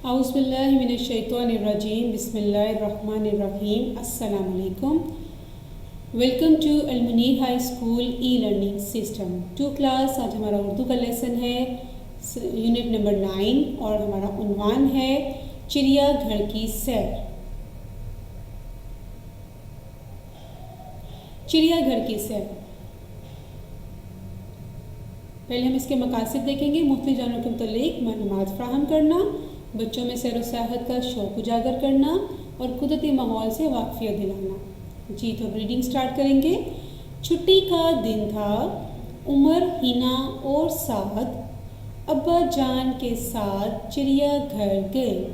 Auzubillahiminash-shaytanir-rajim. Bismillahir-rahmanir-rahim. Assalamu alaikum. Welcome to Almuni high school e learning system 2 class. आज हमारा उर्दू का lesson है unit number 9 और हमारा उन्वान है चिड़ियाघर की सैर। चिड़ियाघर की सैर। पहले हम इसके मकासद देखेंगे। मुख्तलिफ जानवरों के मुतालिक मालूमात फ़राहम करना, बच्चों में सैर व सियाहत का शौक़ उजागर करना और कुदरती माहौल से वाक़फ़ियत दिलाना। जी तो रीडिंग स्टार्ट करेंगे। छुट्टी का दिन था। उमर, हिना और साद अब्बा जान के साथ चिड़ियाघर गए।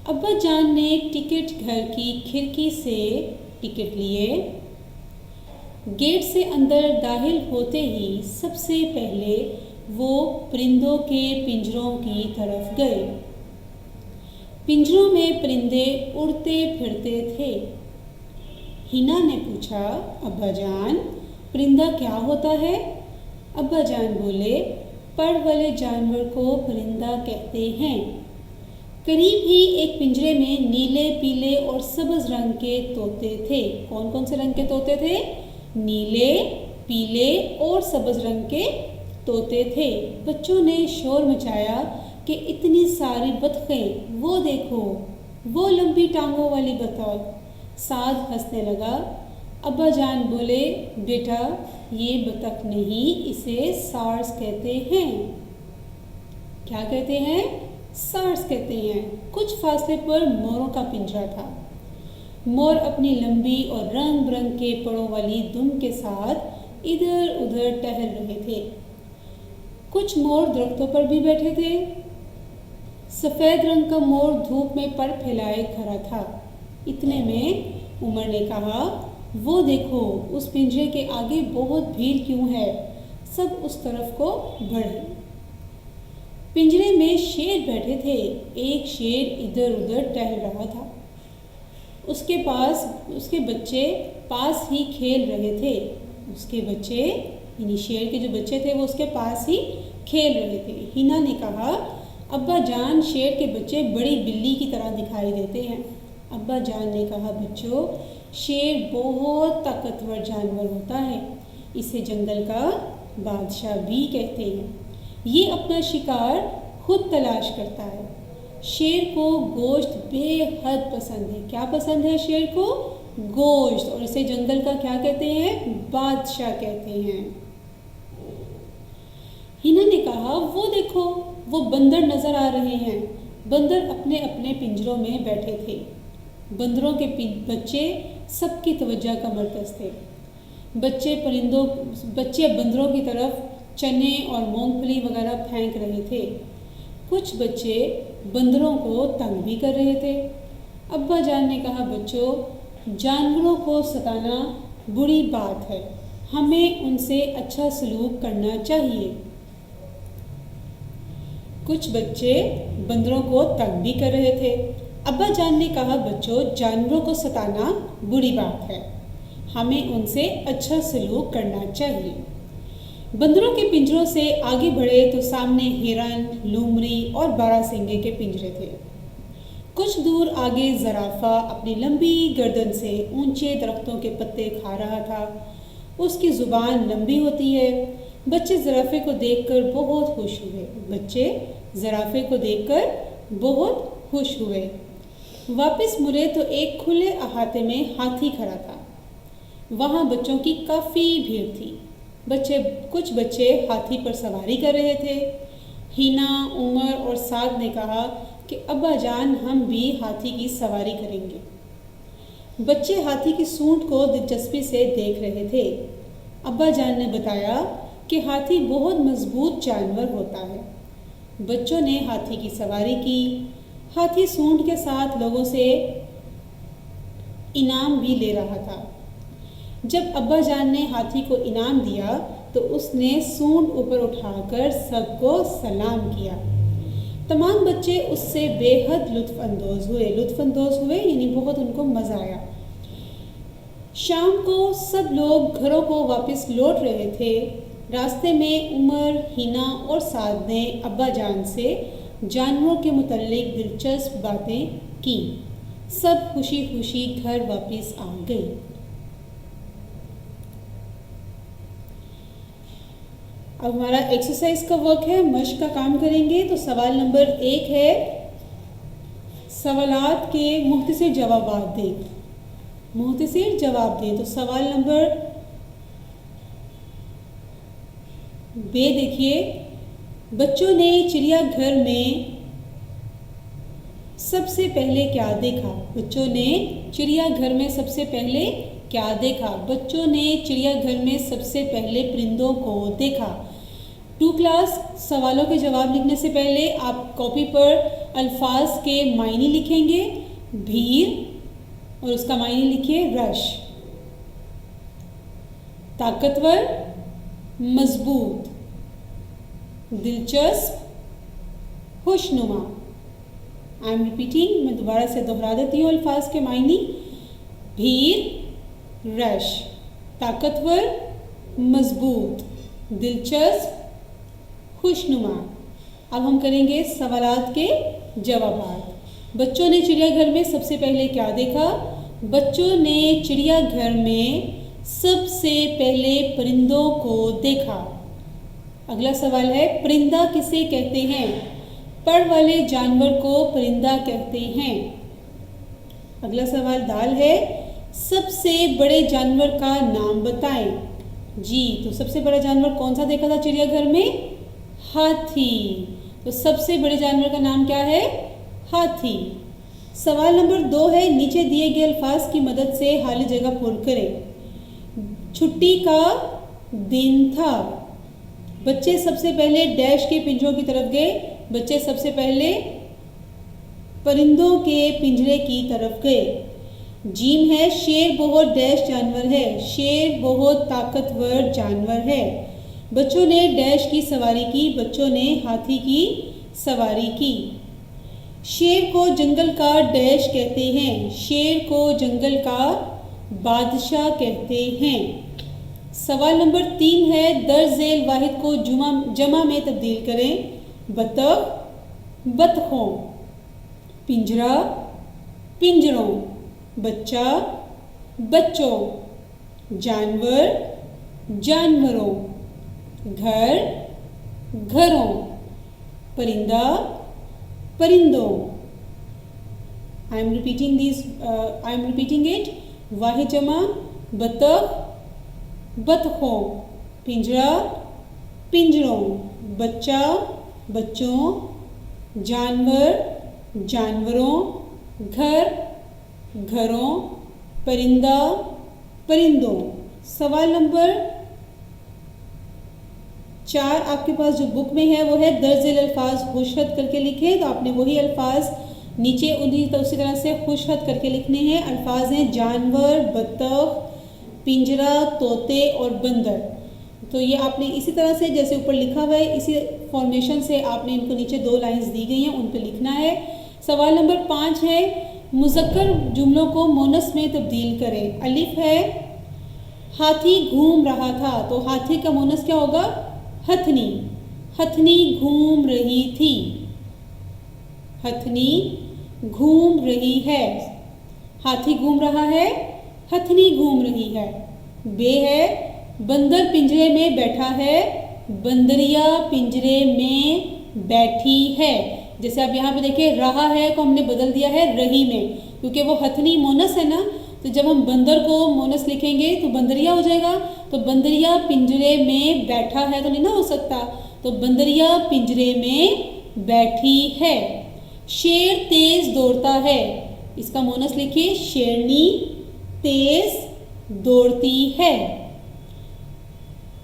अब्बा जान ने टिकट घर की खिड़की से टिकट लिए। गेट से अंदर दाखिल होते ही सबसे पहले वो परिंदों के पिंजरों की तरफ गए। पिंजरों में परिंदे उड़ते फिरते थे। हिना ने पूछा, अब्बा जान, परिंदा क्या होता है? अब्बा जान बोले, पर वाले जानवर को परिंदा कहते हैं। करीब ही एक पिंजरे में नीले, पीले और सब्ज़ रंग के तोते थे। कौन कौन से रंग के तोते थे? नीले, पीले और सब्ज़ रंग के तोते थे। बच्चों ने शोर मचाया कि इतनी सारी बतखें, वो देखो, वो लंबी टांगों वाली बतख। साद हंसने लगा। अब्बा जान बोले, बेटा ये बतख नहीं, इसे सार्स कहते हैं। क्या कहते हैं? सार्स कहते हैं। कुछ फासले पर मोरों का पिंजरा था। मोर अपनी लंबी और रंग बिरंग के परों वाली दुम के साथ इधर उधर टहल रहे थे। कुछ मोर दरख्तों पर भी बैठे थे। सफ़ेद रंग का मोर धूप में पर फैलाए खड़ा था। इतने में उमर ने कहा, वो देखो, उस पिंजरे के आगे बहुत भीड़ क्यों है? सब उस तरफ को बढ़े। पिंजरे में शेर बैठे थे। एक शेर इधर उधर टहल रहा था। उसके बच्चे पास ही खेल रहे थे। उसके बच्चे, यानी शेर के जो बच्चे थे वो उसके पास ही खेल रहे थे। हिना ने कहा, अब्बा जान, शेर के बच्चे बड़ी बिल्ली की तरह दिखाई देते हैं। अब्बा जान ने कहा, बच्चों, शेर बहुत ताकतवर जानवर होता है। इसे जंगल का बादशाह भी कहते हैं। ये अपना शिकार खुद तलाश करता है। शेर को गोश्त बेहद पसंद है। क्या पसंद है शेर को? गोश्त। और इसे जंगल का क्या कहते हैं? बादशाह कहते हैं। हिना ने कहा, वो देखो, वो बंदर नजर आ रहे हैं। बंदर अपने अपने पिंजरों में बैठे थे। बंदरों के बच्चे सबकी तवज्जो का मरकज़ थे। बच्चे बंदरों की तरफ चने और मूंगफली वगैरह फेंक रहे थे। कुछ बच्चे बंदरों को तंग भी कर रहे थे। अब्बा जान ने कहा, बच्चों, जानवरों को सताना बुरी बात है। हमें उनसे अच्छा सलूक करना चाहिए। कुछ बच्चे बंदरों को तंग भी कर रहे थे। अब्बा जान ने कहा, बच्चों, जानवरों को सताना बुरी बात है। हमें उनसे अच्छा सलूक करना चाहिए। बंदरों के पिंजरों से आगे बढ़े तो सामने हिरन, लूमड़ी और बारहसिंगे के पिंजरे थे। कुछ दूर आगे ज़राफ़ा अपनी लंबी गर्दन से ऊंचे दरख्तों के पत्ते खा रहा था। उसकी ज़ुबान लंबी होती है। बच्चे ज़राफ़े को देखकर बहुत खुश हुए। खुश हुए। वापस मुड़े तो एक खुले अहाते में हाथी खड़ा था। वहाँ बच्चों की काफ़ी भीड़ थी। कुछ बच्चे हाथी पर सवारी कर रहे थे। हिना, उमर और साद ने कहा कि अब्बा जान, हम भी हाथी की सवारी करेंगे। बच्चे हाथी की सूंड को दिलचस्पी से देख रहे थे। अब्बा जान ने बताया कि हाथी बहुत मजबूत जानवर होता है। बच्चों ने हाथी की सवारी की। हाथी सूंड के साथ लोगों से इनाम भी ले रहा था। जब अब्बा जान ने हाथी को इनाम दिया तो उसने सूंड ऊपर उठाकर सबको सलाम किया। तमाम बच्चे उससे बेहद लुत्फ़अंदोज़ हुए यानी बहुत उनको मज़ा आया। शाम को सब लोग घरों को वापस लौट रहे थे। रास्ते में उमर, हिना और साद ने अब्बा जान से जानवरों के मुतल्लिक दिलचस्प बातें की। सब खुशी खुशी घर वापस आ गए। अब हमारा एक्सरसाइज का वर्क है, मश्क का काम करेंगे। तो सवाल नंबर 1 है, सवालात के मुख्तसर जवाबात दें। मुख्तसर जवाब दें। तो सवाल नंबर बे देखिए, बच्चों ने चिड़ियाघर में सबसे पहले क्या देखा? बच्चों ने चिड़ियाघर में सबसे पहले क्या देखा? बच्चों ने चिड़ियाघर में सबसे पहले परिंदों को देखा। 2 क्लास सवालों के जवाब लिखने से पहले आप कॉपी पर अल्फाज के मायने लिखेंगे। भीड़ और उसका मायने लिखिए रश। ताकतवर, मजबूत, दिलचस्प, खुशनुमा। आई एम रिपीटिंग, मैं दोबारा से दोहरा देती हूँ अल्फाज के मायने। भीड़, रश, ताकतवर, मजबूत, दिलचस्प, खुशनुमा। अब हम करेंगे सवालात के जवाबात। बच्चों ने चिड़ियाघर में सबसे पहले क्या देखा? बच्चों ने चिड़ियाघर में सबसे पहले परिंदों को देखा। अगला सवाल है, परिंदा किसे कहते हैं? पर वाले जानवर को परिंदा कहते हैं। अगला सवाल दाल है, सबसे बड़े जानवर का नाम बताएं। जी, तो सबसे बड़ा जानवर कौन सा देखा था चिड़ियाघर में? हाथी। तो सबसे बड़े जानवर का नाम क्या है? हाथी। सवाल नंबर 2 है, नीचे दिए गए अल्फाज की मदद से खाली जगह पूर्ण करें। छुट्टी का दिन था। बच्चे सबसे पहले डैश के पिंजरों की तरफ गए। बच्चे सबसे पहले परिंदों के पिंजरे की तरफ गए। जीम है, शेर बहुत डैश जानवर है। शेर बहुत ताकतवर जानवर है। बच्चों ने डैश की सवारी की। बच्चों ने हाथी की सवारी की। शेर को जंगल का डैश कहते हैं। शेर को जंगल का बादशाह कहते हैं। सवाल नंबर 3 है, दर्ज झेल वाहिद को जमा में तब्दील करें। बतख, बतखों। पिंजरा, पिंजरों। बच्चा, बच्चों। जानवर, जानवरों। घर, घरों। परिंदा, परिंदों। I am repeating it. वाहिद जमा बतख, बतखों। पिंजरा, पिंजरों। बच्चा, बच्चों। जानवर, जानवरों। घर, घरों। परिंदा, परिंदों। सवाल नंबर 4 आपके पास जो बुक में है वो है, दर्ज झेल अल्फाज खुशहद करके लिखे। तो आपने वही अल्फाज नीचे उसी तरह से खुशहद करके लिखने हैं। अल्फाज हैं जानवर, बतख, पिंजरा, तोते और बंदर। तो ये आपने इसी तरह से जैसे ऊपर लिखा हुआ है, इसी फॉर्मेशन से आपने इनको नीचे 2 लाइंस दी गई हैं, उन पे लिखना है। सवाल नंबर 5 है, मुज़क्कर जुमलों को मोनस में तब्दील करें। अलिफ है, हाथी घूम रहा था। तो हाथी का मोनस क्या होगा? हथनी। हथनी घूम रही थी। हथनी घूम रही है। हाथी घूम रहा है, हथनी घूम रही है। बे है, बंदर पिंजरे में बैठा है। बंदरिया पिंजरे में बैठी है। जैसे आप यहाँ पे देखिए, रहा है को हमने बदल दिया है रही में, क्योंकि वो हथनी मोनस है ना। तो जब हम बंदर को मोनस लिखेंगे तो बंदरिया हो जाएगा। तो बंदरिया पिंजरे में बैठा है तो नहीं ना हो सकता। तो बंदरिया पिंजरे में बैठी है। शेर तेज दौड़ता है। इसका मोनस लिखिए, शेरनी तेज दौड़ती है।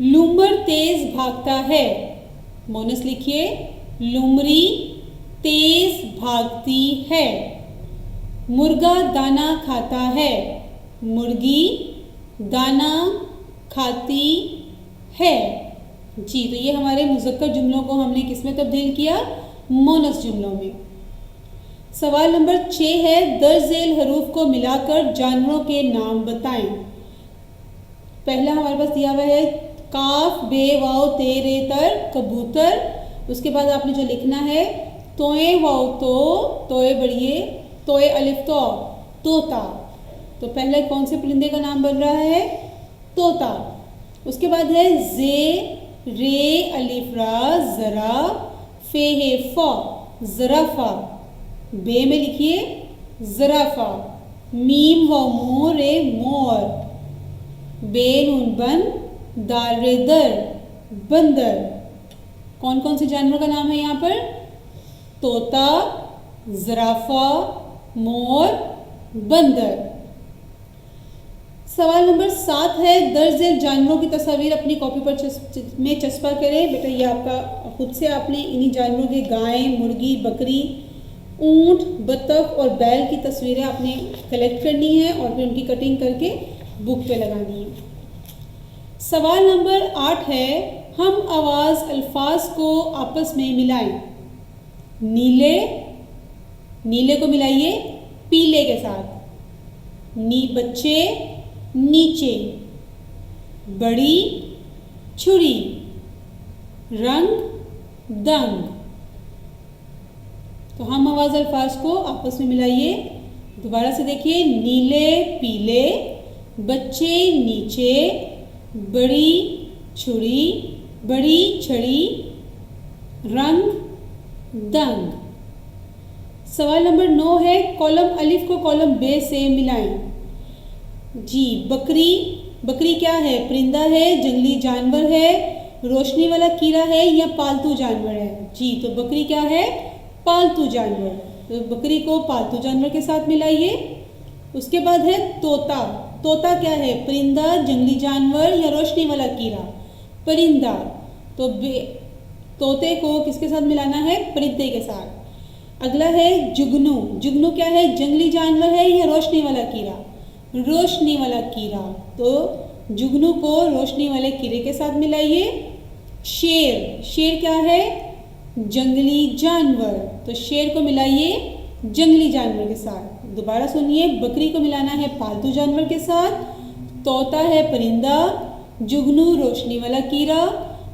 लूमर तेज भागता है। मोनस लिखिए, लूमरी तेज भागती है। मुर्गा दाना खाता है। मुर्गी दाना खाती है। जी, तो ये हमारे मुज़क्कर जुमलों को हमने किस में तब्दील किया? मोनस जुमलों में। सवाल नंबर 6 है, दर्ज झेल हरूफ को मिलाकर जानवरों के नाम बताएं। पहला हमारे पास दिया हुआ है काफ, बे, वाव, ते, रे, तर, कबूतर। उसके बाद आपने जो लिखना है, तोए वाओ तो, तोए बढ़िए, तोए अलिफ तो, तोता। तो पहले कौन से परिंदे का नाम बन रहा है? तोता। उसके बाद है जे रे अलिफ रा जरा फे है फा, जराफा। बे में लिखिए जराफा। मीम व मोर रे मोर। बे नून बन दाल रे दर, बंदर। कौन कौन से जानवर का नाम है यहाँ पर? तोता, जराफा, मोर, बंदर। सवाल नंबर 7 है, दर्ज झेल जानवरों की तस्वीर अपनी कॉपी पर चस्पा करें। बेटा ये आपका खुद से आपने इन्हीं जानवरों के गाय, मुर्गी, बकरी, ऊंट, बत्तख और बैल की तस्वीरें आपने कलेक्ट करनी है और फिर उनकी कटिंग करके बुक पे लगानी है। सवाल नंबर 8 है, हम आवाज़ अल्फाज को आपस में मिलाएं। नीले, नीले को मिलाइए पीले के साथ। बच्चे, नीचे। बड़ी, छुरी। रंग, दंग। तो हम आवाज़ अल्फाज को आपस में मिलाइए। दोबारा से देखिए, नीले, पीले, बच्चे, नीचे, बड़ी, छुरी, बड़ी, छड़ी, रंग, दंग। सवाल नंबर 9 है, कॉलम अलिफ को कॉलम बे से मिलाएं। जी, बकरी, बकरी क्या है? परिंदा है, जंगली जानवर है, रोशनी वाला कीड़ा है या पालतू जानवर है? जी, तो बकरी क्या है? पालतू जानवर। तो बकरी को पालतू जानवर के साथ मिलाइए। उसके बाद है तोता। तोता क्या है? परिंदा, जंगली जानवर या रोशनी वाला कीड़ा? परिंदा। तो तोते को किसके साथ मिलाना है? परिंदे के साथ। अगला है जुगनू। जुगनू क्या है? जंगली जानवर है या रोशनी वाला कीड़ा? रोशनी वाला कीड़ा। तो जुगनू को रोशनी वाले कीड़े के साथ मिलाइए। शेर, शेर क्या है? जंगली जानवर। तो शेर को मिलाइए जंगली जानवर के साथ। दोबारा सुनिए, बकरी को मिलाना है पालतू जानवर के साथ, तोता है परिंदा, जुगनू रोशनी वाला कीड़ा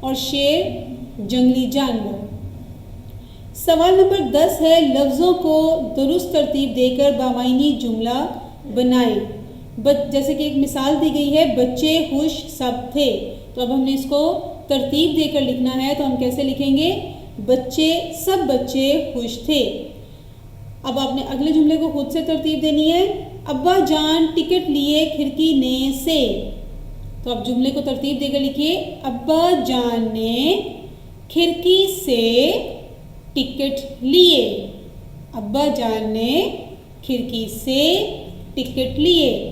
और शेर जंगली जानवर। सवाल नंबर 10 है, लफ्ज़ों को दुरुस्त तरतीब देकर बामायनी जुमला बनाएं। जैसे कि एक मिसाल दी गई है, बच्चे खुश सब थे। तो अब हमने इसको तरतीब देकर लिखना है। तो हम कैसे लिखेंगे? बच्चे, सब बच्चे खुश थे। अब आपने अगले जुमले को खुद से तरतीब देनी है। अब्बा जान टिकट लिए खिड़की ने से। तो अब जुमले को तरतीब देकर लिखिए, अब्बा जान ने खिड़की से टिकट लिए। अब्बा जान ने खिड़की से टिकट लिए।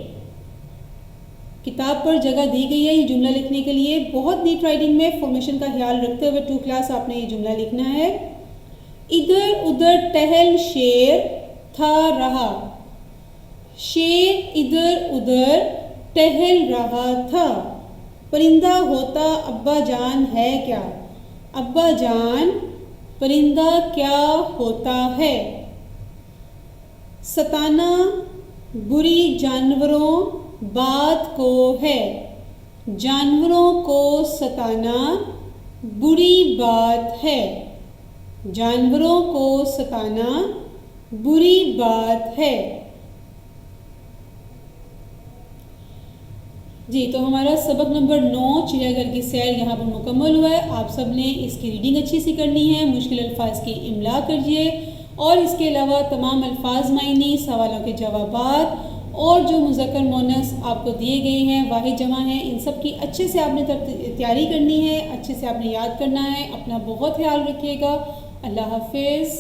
किताब पर जगह दी गई है ये जुमला लिखने के लिए। बहुत नीट राइटिंग में फॉर्मेशन का ख्याल रखते हुए 2 क्लास आपने ये जुमला लिखना है। इधर उधर टहल शेर था रहा। शेर इधर उधर टहल रहा था। परिंदा होता अब्बा जान है क्या? अब्बा जान परिंदा क्या होता है? सताना बुरी जानवरों बात को है। जानवरों को सताना बुरी बात है। जानवरों को सताना बुरी बात है। जी, तो हमारा सबक नंबर 9 चिड़ियाघर की सैर यहाँ पर मुकम्मल हुआ है। आप सब ने इसकी रीडिंग अच्छी सी करनी है, मुश्किल अल्फाज की इमला करिए और इसके अलावा तमाम अल्फाज मायनी, सवालों के जवाबात और जो मुज़क्कर मोनस आपको दिए गए हैं, वाहिद जमा हैं, इन सब की अच्छे से आपने तैयारी करनी है, अच्छे से आपने याद करना है। अपना बहुत ख्याल रखिएगा। अल्लाह हाफिज़।